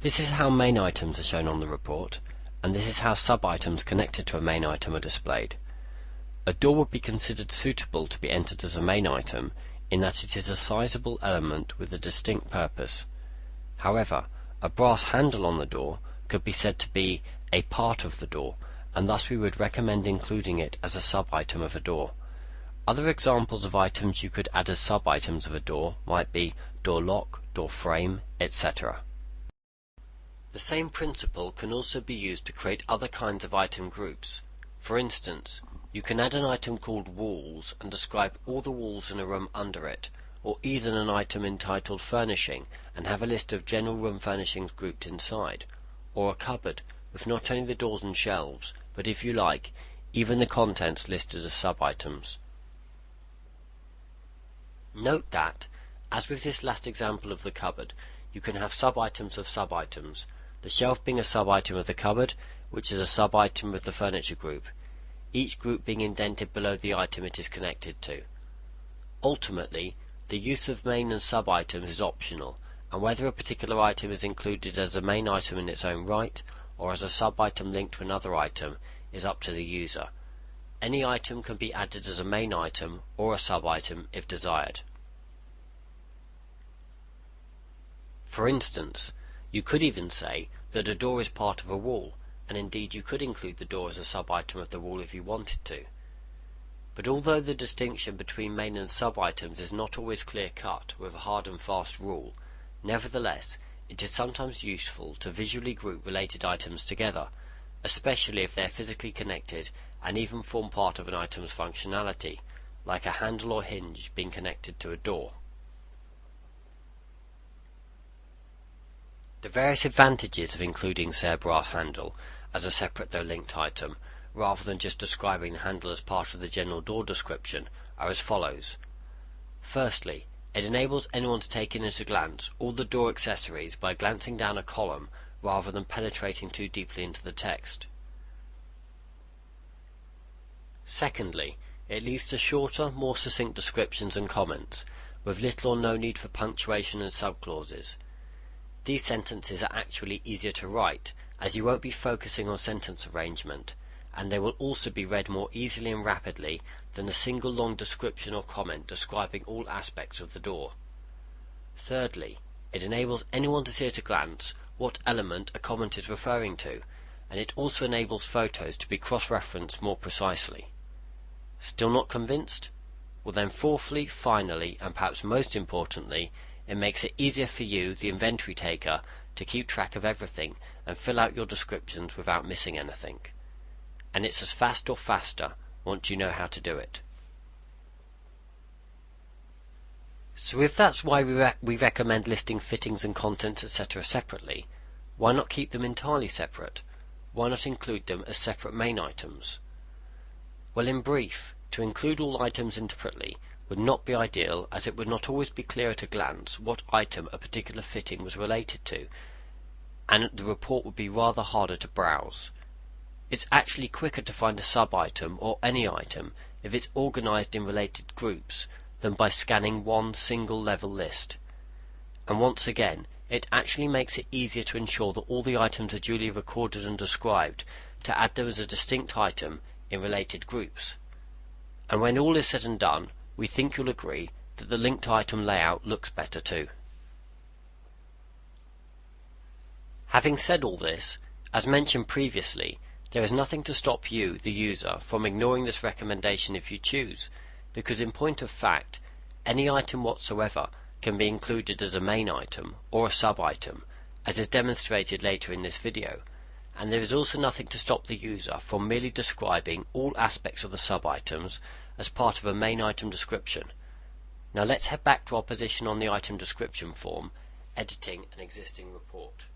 This is how main items are shown on the report, and this is how sub-items connected to a main item are displayed. A door would be considered suitable to be entered as a main item in that it is a sizable element with a distinct purpose. However, a brass handle on the door could be said to be a part of the door, and thus we would recommend including it as a sub-item of a door. Other examples of items you could add as sub-items of a door might be door lock, door frame, etc. The same principle can also be used to create other kinds of item groups. For instance, you can add an item called walls and describe all the walls in a room under it, or even an item entitled furnishing and have a list of general room furnishings grouped inside, or a cupboard with not only the doors and shelves, but if you like, even the contents listed as sub-items. Note that, as with this last example of the cupboard, you can have sub-items of sub-items, the shelf being a sub-item of the cupboard, which is a sub-item of the furniture group, each group being indented below the item it is connected to. Ultimately, the use of main and sub-items is optional, and whether a particular item is included as a main item in its own right, or as a sub-item linked to another item, is up to the user. Any item can be added as a main item or a sub-item if desired. For instance, you could even say that a door is part of a wall, and indeed you could include the door as a sub-item of the wall if you wanted to. But although the distinction between main and sub-items is not always clear-cut with a hard and fast rule, nevertheless it is sometimes useful to visually group related items together, especially if they are physically connected and even form part of an item's functionality, like a handle or hinge being connected to a door. The various advantages of including, say, a brass handle as a separate though linked item, rather than just describing the handle as part of the general door description, are as follows. Firstly, it enables anyone to take in at a glance all the door accessories by glancing down a column rather than penetrating too deeply into the text. Secondly, it leads to shorter, more succinct descriptions and comments, with little or no need for punctuation and subclauses. These sentences are actually easier to write, as you won't be focusing on sentence arrangement, and they will also be read more easily and rapidly than a single long description or comment describing all aspects of the door. Thirdly, it enables anyone to see at a glance what element a comment is referring to, and it also enables photos to be cross-referenced more precisely. Still not convinced? Well then, fourthly, finally, and perhaps most importantly, it makes it easier for you, the inventory taker, to keep track of everything and fill out your descriptions without missing anything. And it's as fast or faster once you know how to do it. So if that's why we recommend listing fittings and contents etc. separately, why not keep them entirely separate? Why not include them as separate main items? Well, in brief, to include all items separately would not be ideal, as it would not always be clear at a glance what item a particular fitting was related to, and the report would be rather harder to browse. It's actually quicker to find a sub-item or any item if it's organized in related groups than by scanning one single level list. And once again, it actually makes it easier to ensure that all the items are duly recorded and described to add them as a distinct item in related groups. And when all is said and done, we think you'll agree that the linked item layout looks better too. Having said all this, as mentioned previously, there is nothing to stop you, the user, from ignoring this recommendation if you choose, because in point of fact, any item whatsoever can be included as a main item or a sub-item, as is demonstrated later in this video, and there is also nothing to stop the user from merely describing all aspects of the sub-items as part of a main item description. Now let's head back to our position on the item description form, editing an existing report.